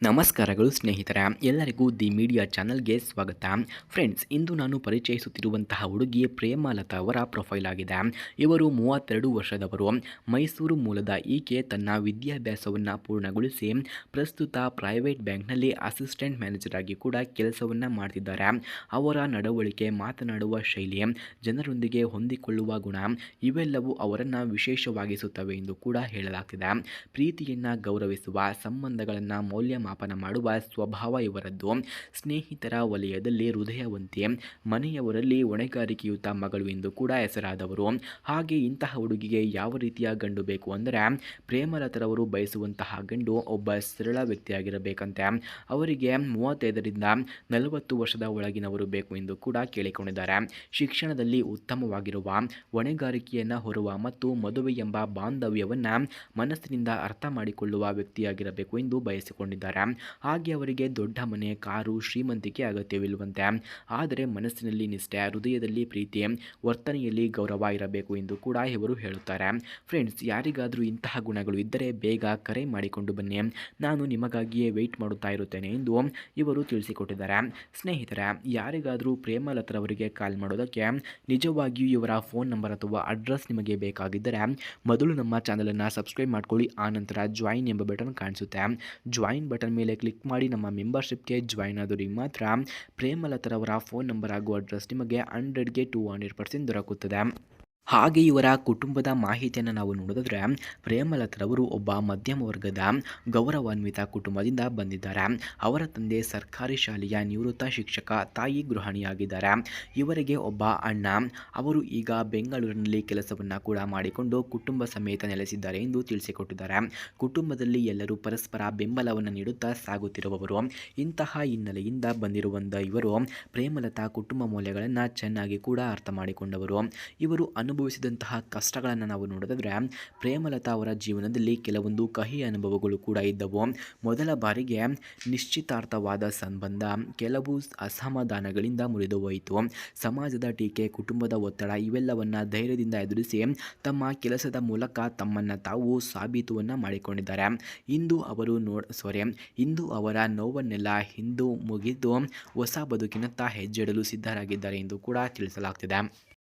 ನಮಸ್ಕಾರಗಳು ಸ್ನೇಹಿತರ ಎಲ್ಲರಿಗೂ ದಿ ಮೀಡಿಯಾ ಚಾನಲ್ಗೆ ಸ್ವಾಗತ. ಫ್ರೆಂಡ್ಸ್, ಇಂದು ನಾನು ಪರಿಚಯಿಸುತ್ತಿರುವಂತಹ ಹುಡುಗಿ ಪ್ರೇಮಲತಾ ಅವರ ಪ್ರೊಫೈಲ್ ಆಗಿದೆ. ಇವರು 32 ವರ್ಷದವರು. ಮೈಸೂರು ಮೂಲದ ಈಕೆ ತನ್ನ ವಿದ್ಯಾಭ್ಯಾಸವನ್ನು ಪೂರ್ಣಗೊಳಿಸಿ ಪ್ರಸ್ತುತ ಪ್ರೈವೇಟ್ ಬ್ಯಾಂಕ್ನಲ್ಲಿ ಅಸಿಸ್ಟೆಂಟ್ ಮ್ಯಾನೇಜರ್ ಆಗಿ ಕೂಡ ಕೆಲಸವನ್ನು ಮಾಡ್ತಿದ್ದಾರೆ. ಅವರ ನಡವಳಿಕೆ, ಮಾತನಾಡುವ ಶೈಲಿ, ಜನರೊಂದಿಗೆ ಹೊಂದಿಕೊಳ್ಳುವ ಗುಣ ಇವೆಲ್ಲವೂ ಅವರನ್ನು ವಿಶೇಷವಾಗಿಸುತ್ತವೆ ಎಂದು ಕೂಡ ಹೇಳಲಾಗ್ತಿದೆ. ಪ್ರೀತಿಯನ್ನು ಗೌರವಿಸುವ, ಸಂಬಂಧಗಳನ್ನು ಮೌಲ್ಯಮಾಪನ ಮಾಡುವ ಸ್ವಭಾವ ಇವರದ್ದು. ಸ್ನೇಹಿತರ ವಲಯದಲ್ಲಿ ಹೃದಯವಂತಿ, ಮನೆಯವರಲ್ಲಿ ಹೊಣೆಗಾರಿಕೆಯುತ ಮಗಳು ಎಂದು ಕೂಡ ಹೆಸರಾದವರು. ಹಾಗೆ ಇಂತಹ ಹುಡುಗಿಗೆ ಯಾವ ರೀತಿಯ ಗಂಡು ಬೇಕು ಅಂದರೆ, ಪ್ರೇಮಲತರವರು ಬಯಸುವಂತಹ ಗಂಡು ಒಬ್ಬ ಸರಳ ವ್ಯಕ್ತಿಯಾಗಿರಬೇಕಂತೆ. ಅವರಿಗೆ 35ರಿಂದ 40 ವರ್ಷದ ಒಳಗಿನವರು ಬೇಕು ಎಂದು ಕೂಡ ಕೇಳಿಕೊಂಡಿದ್ದಾರೆ. ಶಿಕ್ಷಣದಲ್ಲಿ ಉತ್ತಮವಾಗಿರುವ, ಹೊಣೆಗಾರಿಕೆಯನ್ನು ಹೊರುವ ಮತ್ತು ಮದುವೆ ಎಂಬ ಬಾಂಧವ್ಯವನ್ನು ಮನಸ್ಸಿನಿಂದ ಅರ್ಥ ಮಾಡಿಕೊಳ್ಳುವ ವ್ಯಕ್ತಿಯಾಗಿರಬೇಕು ಎಂದು ಬಯಸಿಕೊಂಡಿದ್ದಾರೆ. ಹಾಗೆ ಅವರಿಗೆ ದೊಡ್ಡ ಮನೆ, ಕಾರು, ಶ್ರೀಮಂತಿಕೆ ಅಗತ್ಯವಿಲ್ಲವಂತೆ. ಆದರೆ ಮನಸ್ಸಿನಲ್ಲಿ ನಿಷ್ಠೆ, ಹೃದಯದಲ್ಲಿ ಪ್ರೀತಿ, ವರ್ತನೆಯಲ್ಲಿ ಗೌರವ ಇರಬೇಕು ಎಂದು ಕೂಡ ಇವರು ಹೇಳುತ್ತಾರೆ. ಫ್ರೆಂಡ್ಸ್, ಯಾರಿಗಾದರೂ ಇಂತಹ ಗುಣಗಳು ಇದ್ದರೆ ಬೇಗ ಕರೆ ಮಾಡಿಕೊಂಡು ಬನ್ನಿ, ನಾನು ನಿಮಗಾಗಿಯೇ ವೆಯ್ಟ್ ಮಾಡುತ್ತಾ ಇರುತ್ತೇನೆ ಎಂದು ಇವರು ತಿಳಿಸಿಕೊಟ್ಟಿದ್ದಾರೆ. ಸ್ನೇಹಿತರೆ, ಯಾರಿಗಾದರೂ ಪ್ರೇಮಲತರವರಿಗೆ ಕಾಲ್ ಮಾಡೋದಕ್ಕೆ ನಿಜವಾಗಿಯೂ ಇವರ ಫೋನ್ ನಂಬರ್ ಅಥವಾ ಅಡ್ರೆಸ್ ನಿಮಗೆ ಬೇಕಾಗಿದ್ದರೆ ಮೊದಲು ನಮ್ಮ ಚಾನಲನ್ನು ಸಬ್ಸ್ಕ್ರೈಬ್ ಮಾಡ್ಕೊಳ್ಳಿ. ಆನಂತರ ಜಾಯಿನ್ ಎಂಬ ಬಟನ್ ಕಾಣಿಸುತ್ತೆ. ಜಾಯಿನ್ ಬಟನ್ ಮೇಲೆ ಕ್ಲಿಕ್ ಮಾಡಿ ನಮ್ಮ ಮೆಂಬರ್ಶಿಪ್ಗೆ ಜಾಯಿನ್ ಆದವರಿಗೆ ಮಾತ್ರ ಪ್ರೇಮಲತರವರ ಫೋನ್ ನಂಬರ್ ಹಾಗೂ ಅಡ್ರೆಸ್ ನಿಮಗೆ 100ಗೆ 200% ದೊರಕುತ್ತದೆ. ಹಾಗೆ ಇವರ ಕುಟುಂಬದ ಮಾಹಿತಿಯನ್ನು ನಾವು ನೋಡಿದ್ರೆ, ಪ್ರೇಮಲತರವರು ಒಬ್ಬ ಮಧ್ಯಮ ವರ್ಗದ ಗೌರವಾನ್ವಿತ ಕುಟುಂಬದಿಂದ ಬಂದಿದ್ದಾರೆ. ಅವರ ತಂದೆ ಸರ್ಕಾರಿ ಶಾಲೆಯ ನಿವೃತ್ತ ಶಿಕ್ಷಕ, ತಾಯಿ ಗೃಹಿಣಿಯಾಗಿದ್ದಾರೆ. ಇವರಿಗೆ ಒಬ್ಬ ಅಣ್ಣ. ಅವರು ಈಗ ಬೆಂಗಳೂರಿನಲ್ಲಿ ಕೆಲಸವನ್ನು ಕೂಡ ಮಾಡಿಕೊಂಡು ಕುಟುಂಬ ಸಮೇತ ನೆಲೆಸಿದ್ದಾರೆ ಎಂದು ತಿಳಿಸಿಕೊಟ್ಟಿದ್ದಾರೆ. ಕುಟುಂಬದಲ್ಲಿ ಎಲ್ಲರೂ ಪರಸ್ಪರ ಬೆಂಬಲವನ್ನು ನೀಡುತ್ತಾ ಸಾಗುತ್ತಿರುವವರು. ಇಂತಹ ಹಿನ್ನೆಲೆಯಿಂದ ಬಂದಿರುವಂಥ ಇವರು ಪ್ರೇಮಲತಾ ಕುಟುಂಬ ಮೌಲ್ಯಗಳನ್ನು ಚೆನ್ನಾಗಿ ಕೂಡ ಅರ್ಥ ಮಾಡಿಕೊಂಡವರು. ಇವರು ಅನುಭವಿಸಿದಂತಹ ಕಷ್ಟಗಳನ್ನು ನಾವು ನೋಡಿದ್ರೆ, ಪ್ರೇಮಲತಾ ಅವರ ಜೀವನದಲ್ಲಿ ಕೆಲವೊಂದು ಕಹಿ ಅನುಭವಗಳು ಕೂಡ ಇದ್ದವು. ಮೊದಲ ಬಾರಿಗೆ ನಿಶ್ಚಿತಾರ್ಥವಾದ ಸಂಬಂಧ ಕೆಲವು ಅಸಮಾಧಾನಗಳಿಂದ ಮುರಿದು ಹೋಯಿತು. ಸಮಾಜದ ಟೀಕೆ, ಕುಟುಂಬದ ಒತ್ತಡ ಇವೆಲ್ಲವನ್ನು ಧೈರ್ಯದಿಂದ ಎದುರಿಸಿ ತಮ್ಮ ಕೆಲಸದ ಮೂಲಕ ತಮ್ಮನ್ನು ತಾವು ಸಾಬೀತುವನ್ನು ಮಾಡಿಕೊಂಡಿದ್ದಾರೆ. ಇಂದು ಅವರ ನೋವನ್ನೆಲ್ಲ ಹಿಂದು ಮುಗಿದು ಹೊಸ ಬದುಕಿನತ್ತ ಹೆಜ್ಜೆಡಲು ಸಿದ್ಧರಾಗಿದ್ದಾರೆ ಎಂದು ಕೂಡ ತಿಳಿಸಲಾಗ್ತಿದೆ.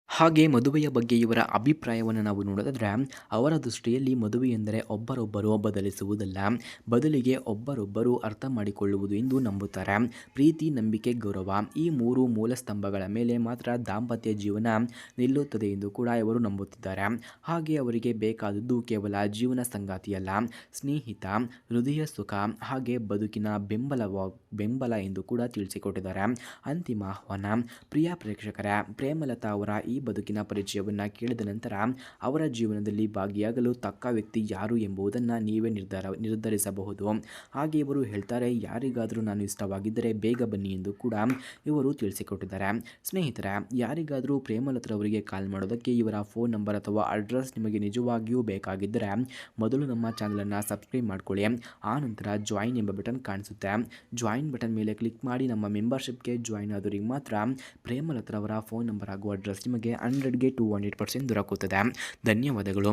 ಹಾಗೆ ಮದುವೆಯ ಬಗ್ಗೆ ಇವರ ಅಭಿಪ್ರಾಯವನ್ನು ನಾವು ನೋಡೋದಾದರೆ, ಅವರ ದೃಷ್ಟಿಯಲ್ಲಿ ಮದುವೆ ಎಂದರೆ ಒಬ್ಬರೊಬ್ಬರು ಬದಲಿಸುವುದಲ್ಲ, ಬದಲಿಗೆ ಒಬ್ಬರೊಬ್ಬರು ಅರ್ಥ ಮಾಡಿಕೊಳ್ಳುವುದು ಎಂದು ನಂಬುತ್ತಾರೆ. ಪ್ರೀತಿ, ನಂಬಿಕೆ, ಗೌರವ ಈ 3 ಮೂಲ ಸ್ತಂಭಗಳ ಮೇಲೆ ಮಾತ್ರ ದಾಂಪತ್ಯ ಜೀವನ ನಿಲ್ಲುತ್ತದೆ ಎಂದು ಕೂಡ ಇವರು ನಂಬುತ್ತಿದ್ದಾರೆ. ಹಾಗೆ ಅವರಿಗೆ ಬೇಕಾದದ್ದು ಕೇವಲ ಜೀವನ ಸಂಗಾತಿಯಲ್ಲ, ಸ್ನೇಹಿತ, ಹೃದಯ ಸುಖ ಹಾಗೆ ಬದುಕಿನ ಬೆಂಬಲ ಎಂದು ಕೂಡ ತಿಳಿಸಿಕೊಟ್ಟಿದ್ದಾರೆ. ಅಂತಿಮ ಆಹ್ವಾನ. ಪ್ರಿಯ ಪ್ರೇಕ್ಷಕರೇ, ಪ್ರೇಮಲತಾ ಅವರ ಈ ಬದುಕಿನ ಪರಿಚಯವನ್ನು ಕೇಳಿದ ನಂತರ ಅವರ ಜೀವನದಲ್ಲಿ ಭಾಗಿಯಾಗಲು ತಕ್ಕ ವ್ಯಕ್ತಿ ಯಾರು ಎಂಬುದನ್ನು ನೀವೇ ನಿರ್ಧರಿಸಬಹುದು. ಹಾಗೆ ಇವರು ಹೇಳ್ತಾರೆ, ಯಾರಿಗಾದರೂ ನಾನು ಇಷ್ಟವಾಗಿದ್ದರೆ ಬೇಗ ಬನ್ನಿ ಎಂದು ಕೂಡ ಇವರು ತಿಳಿಸಿಕೊಟ್ಟಿದ್ದಾರೆ. ಸ್ನೇಹಿತರೆ, ಯಾರಿಗಾದರೂ ಪ್ರೇಮಲತರವರಿಗೆ ಕಾಲ್ ಮಾಡೋದಕ್ಕೆ ಇವರ ಫೋನ್ ನಂಬರ್ ಅಥವಾ ಅಡ್ರೆಸ್ ನಿಮಗೆ ನಿಜವಾಗಿಯೂ ಬೇಕಾಗಿದ್ದರೆ ಮೊದಲು ನಮ್ಮ ಚಾನಲನ್ನು ಸಬ್ಸ್ಕ್ರೈಬ್ ಮಾಡ್ಕೊಳ್ಳಿ. ಆನಂತರ ಜಾಯಿನ್ ಎಂಬ ಬಟನ್ ಕಾಣಿಸುತ್ತೆ. ಜಾಯಿನ್ ಬಟನ್ ಮೇಲೆ ಕ್ಲಿಕ್ ಮಾಡಿ ನಮ್ಮ ಮೆಂಬರ್ಶಿಪ್ಗೆ ಜಾಯಿನ್ ಆದವರಿಗೆ ಮಾತ್ರ ಪ್ರೇಮಲತರವರ ಫೋನ್ ನಂಬರ್ ಹಾಗೂ ಅಡ್ರೆಸ್ ನಿಮಗೆ 100ಗೆ 200% ದೊರಕುತ್ತದೆ. ಧನ್ಯವಾದಗಳು.